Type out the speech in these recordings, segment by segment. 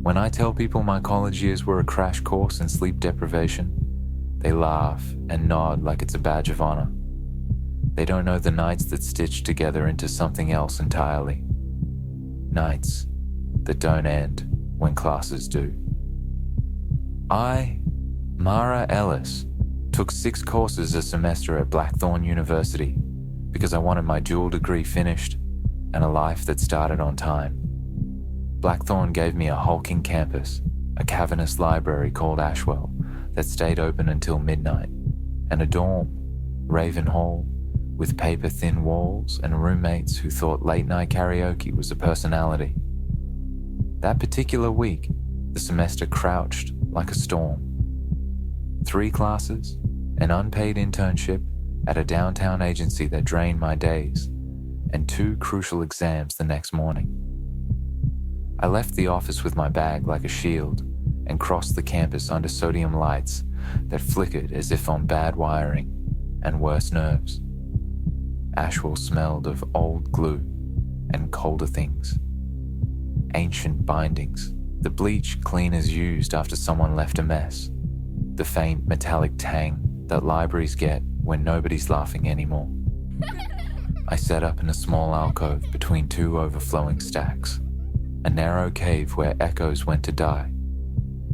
When I tell people my college years were a crash course in sleep deprivation, they laugh and nod like it's a badge of honor. They don't know the nights that stitch together into something else entirely. Nights that don't end when classes do. I, Mara Ellis, took 6 courses a semester at Blackthorn University because I wanted my dual degree finished and a life that started on time. Blackthorn gave me a hulking campus, a cavernous library called Ashwell that stayed open until midnight, and a dorm, Raven Hall, with paper-thin walls and roommates who thought late-night karaoke was a personality. That particular week, the semester crouched like a storm. 3 classes, an unpaid internship at a downtown agency that drained my days, and 2 crucial exams the next morning. I left the office with my bag like a shield and crossed the campus under sodium lights that flickered as if on bad wiring and worse nerves. Ashwell smelled of old glue and colder things. Ancient bindings, the bleach cleaners used after someone left a mess, the faint metallic tang that libraries get when nobody's laughing anymore. I sat up in a small alcove between 2 overflowing stacks, a narrow cave where echoes went to die.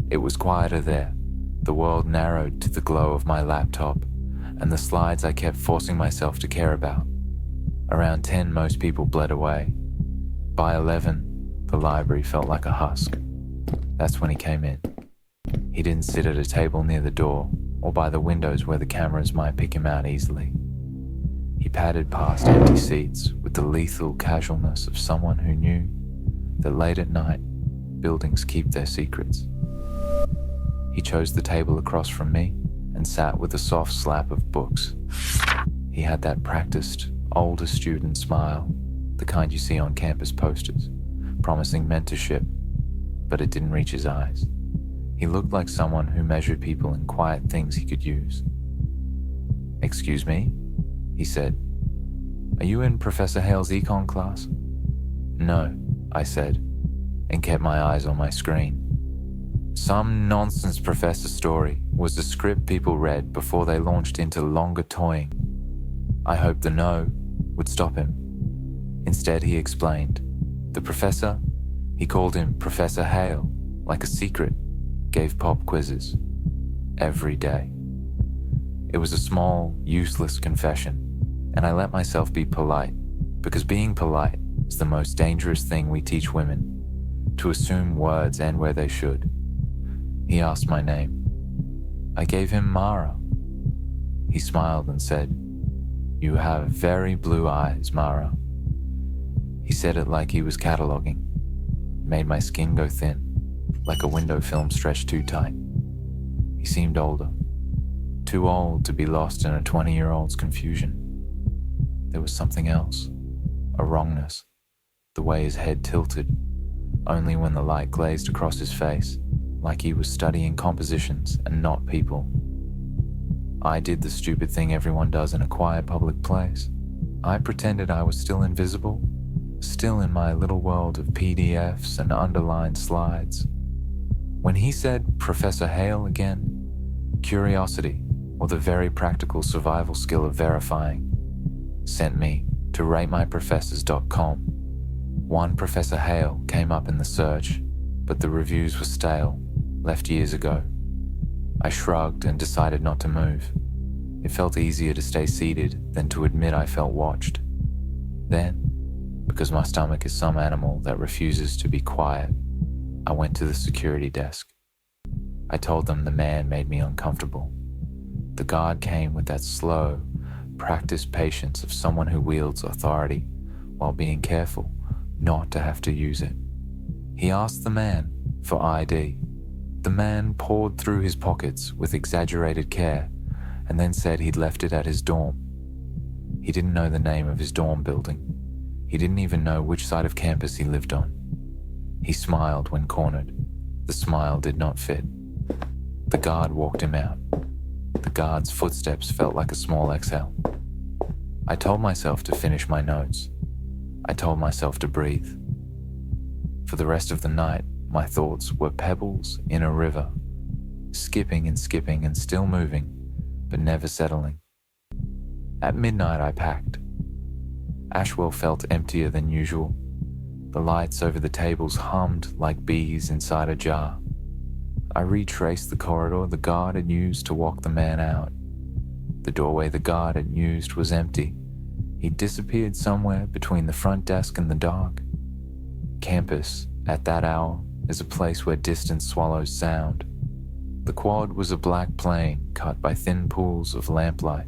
It was quieter there, the world narrowed to the glow of my laptop and the slides I kept forcing myself to care about. Around 10, most people bled away. By 11, the library felt like a husk. That's when he came in. He didn't sit at a table near the door or by the windows where the cameras might pick him out easily. He padded past empty seats with the lethal casualness of someone who knew that late at night, buildings keep their secrets. He chose the table across from me and sat with a soft slap of books. He had that practiced, older student smile, the kind you see on campus posters, promising mentorship, but it didn't reach his eyes. He looked like someone who measured people in quiet things he could use. "Excuse me?" he said. "Are you in Professor Hale's econ class?" "No," I said, and kept my eyes on my screen. Some nonsense professor story was a script people read before they launched into longer toying. I hoped the no would stop him. Instead, he explained. The professor, he called him Professor Hale, like a secret, gave pop quizzes. Every day. It was a small, useless confession, and I let myself be polite, because being polite is the most dangerous thing we teach women, to assume words end where they should. He asked my name. I gave him Mara. He smiled and said, "You have very blue eyes, Mara." He said it like he was cataloging. It made my skin go thin, like a window film stretched too tight. He seemed older, too old to be lost in a 20-year-old's confusion. There was something else, a wrongness, the way his head tilted, only when the light glazed across his face, like he was studying compositions and not people. I did the stupid thing everyone does in a quiet public place. I pretended I was still invisible, still in my little world of PDFs and underlined slides. When he said Professor Hale again, curiosity, or the very practical survival skill of verifying, sent me to ratemyprofessors.com. One Professor Hale came up in the search, but the reviews were stale, left years ago. I shrugged and decided not to move. It felt easier to stay seated than to admit I felt watched. Then, because my stomach is some animal that refuses to be quiet, I went to the security desk. I told them the man made me uncomfortable. The guard came with that slow, practiced patience of someone who wields authority while being careful not to have to use it. He asked the man for ID. The man poured through his pockets with exaggerated care and then said he'd left it at his dorm. He didn't know the name of his dorm building. He didn't even know which side of campus he lived on. He smiled when cornered. The smile did not fit. The guard walked him out. The guard's footsteps felt like a small exhale. I told myself to finish my notes. I told myself to breathe. For the rest of the night, My thoughts were pebbles in a river, skipping and still moving, but never settling. At midnight I packed. Ashwell felt emptier than usual. The lights over the tables hummed like bees inside a jar. I retraced the corridor the guard had used to walk the man out. The doorway the guard had used was empty. He'd disappeared somewhere between the front desk and the dark. Campus, at that hour, is a place where distance swallows sound. The quad was a black plain cut by thin pools of lamplight.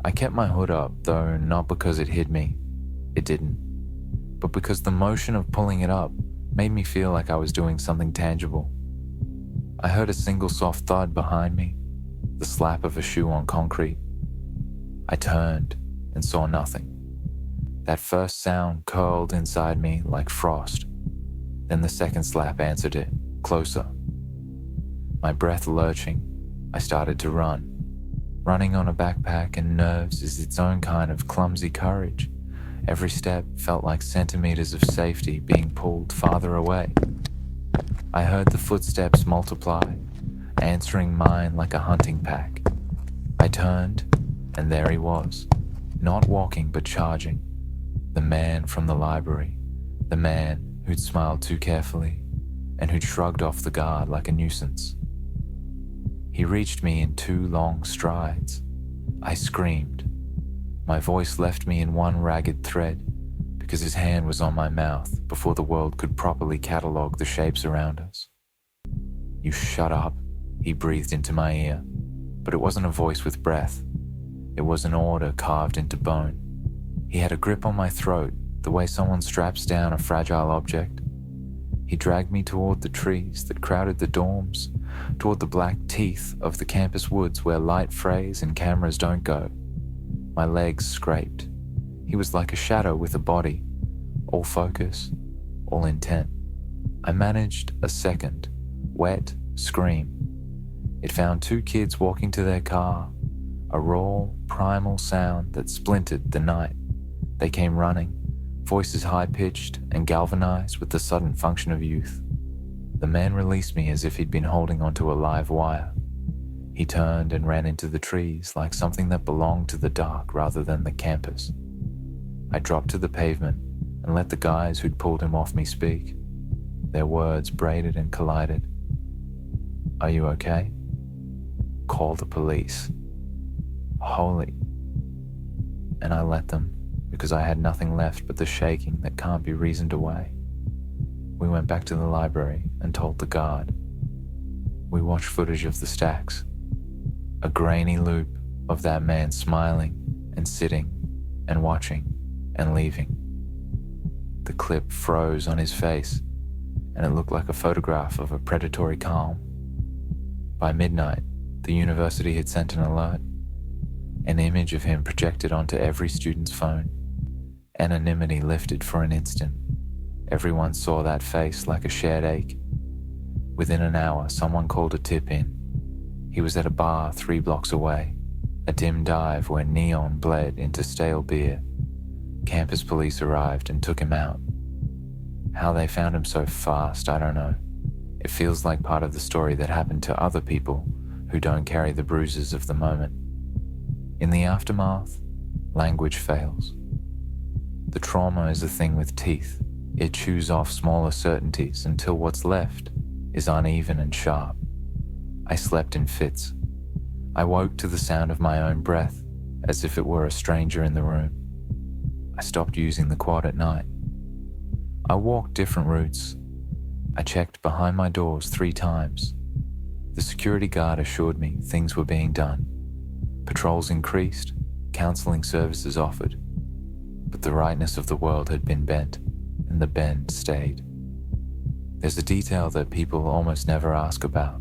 I kept my hood up, though not because it hid me. It didn't. But because the motion of pulling it up made me feel like I was doing something tangible. I heard a single soft thud behind me, the slap of a shoe on concrete. I turned and saw nothing. That first sound curled inside me like frost. Then the second slap answered it, closer. My breath lurching, I started to run. Running on a backpack and nerves is its own kind of clumsy courage. Every step felt like centimeters of safety being pulled farther away. I heard the footsteps multiply, answering mine like a hunting pack. I turned, and there he was, not walking but charging. The man from the library, the man who'd smiled too carefully and who'd shrugged off the guard like a nuisance. He reached me in 2 long strides. I screamed. My voice left me in one ragged thread because his hand was on my mouth before the world could properly catalogue the shapes around us. "You shut up," he breathed into my ear, but it wasn't a voice with breath. It was an order carved into bone. He had a grip on my throat, the way someone straps down a fragile object. He dragged me toward the trees that crowded the dorms, toward the black teeth of the campus woods where light frays and cameras don't go. My legs scraped. He was like a shadow with a body, all focus, all intent. I managed a second, wet scream. It found 2 kids walking to their car, a raw, primal sound that splintered the night. They came running, voices high-pitched and galvanized with the sudden function of youth. The man released me as if he'd been holding onto a live wire. He turned and ran into the trees like something that belonged to the dark rather than the campus. I dropped to the pavement and let the guys who'd pulled him off me speak. Their words braided and collided. "Are you okay? Call the police." Holy. And I let them, because I had nothing left but the shaking that can't be reasoned away. We went back to the library and told the guard. We watched footage of the stacks. A grainy loop of that man smiling and sitting and watching and leaving. The clip froze on his face, and it looked like a photograph of a predatory calm. By midnight, the university had sent an alert. An image of him projected onto every student's phone. Anonymity lifted for an instant. Everyone saw that face like a shared ache. Within an hour, someone called a tip in. He was at a bar 3 blocks away, a dim dive where neon bled into stale beer. Campus police arrived and took him out. How they found him so fast, I don't know. It feels like part of the story that happened to other people who don't carry the bruises of the moment. In the aftermath, language fails. The trauma is a thing with teeth. It chews off smaller certainties until what's left is uneven and sharp. I slept in fits. I woke to the sound of my own breath, as if it were a stranger in the room. I stopped using the quad at night. I walked different routes. I checked behind my doors 3 times. The security guard assured me things were being done. Patrols increased, counseling services offered. But the rightness of the world had been bent, and the bend stayed. There's a detail that people almost never ask about.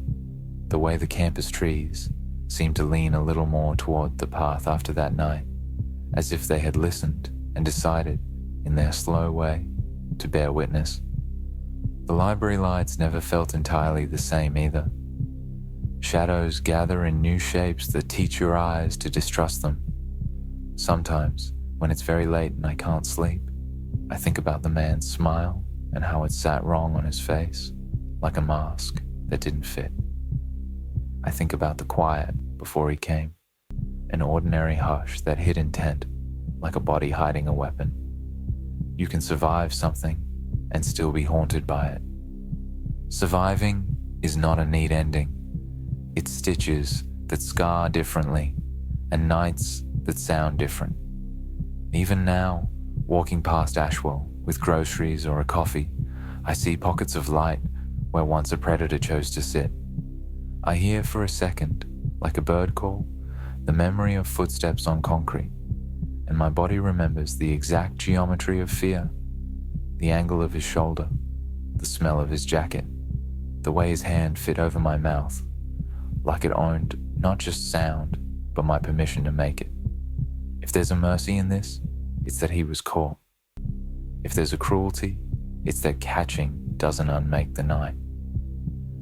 The way the campus trees seemed to lean a little more toward the path after that night, as if they had listened and decided, in their slow way, to bear witness. The library lights never felt entirely the same either. Shadows gather in new shapes that teach your eyes to distrust them. Sometimes, when it's very late and I can't sleep, I think about the man's smile and how it sat wrong on his face, like a mask that didn't fit. I think about the quiet before he came, an ordinary hush that hid intent, like a body hiding a weapon. You can survive something and still be haunted by it. Surviving is not a neat ending. It's stitches that scar differently and nights that sound different. Even now, walking past Ashwell with groceries or a coffee, I see pockets of light where once a predator chose to sit. I hear for a second, like a bird call, the memory of footsteps on concrete, and my body remembers the exact geometry of fear, the angle of his shoulder, the smell of his jacket, the way his hand fit over my mouth, like it owned not just sound, but my permission to make it. If there's a mercy in this, it's that he was caught. If there's a cruelty, it's that catching doesn't unmake the night.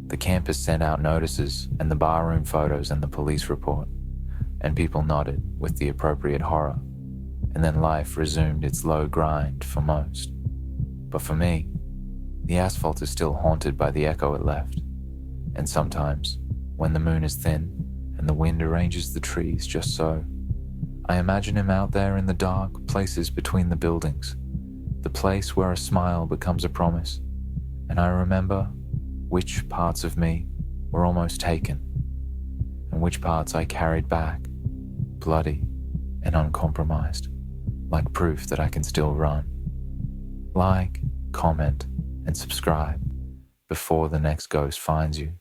The campus sent out notices and the barroom photos and the police report, and people nodded with the appropriate horror, and then life resumed its low grind for most. But for me, the asphalt is still haunted by the echo it left, and sometimes, when the moon is thin and the wind arranges the trees just so, I imagine him out there in the dark places between the buildings, the place where a smile becomes a promise, and I remember which parts of me were almost taken, and which parts I carried back, bloody and uncompromised, like proof that I can still run. Like, comment, and subscribe before the next ghost finds you.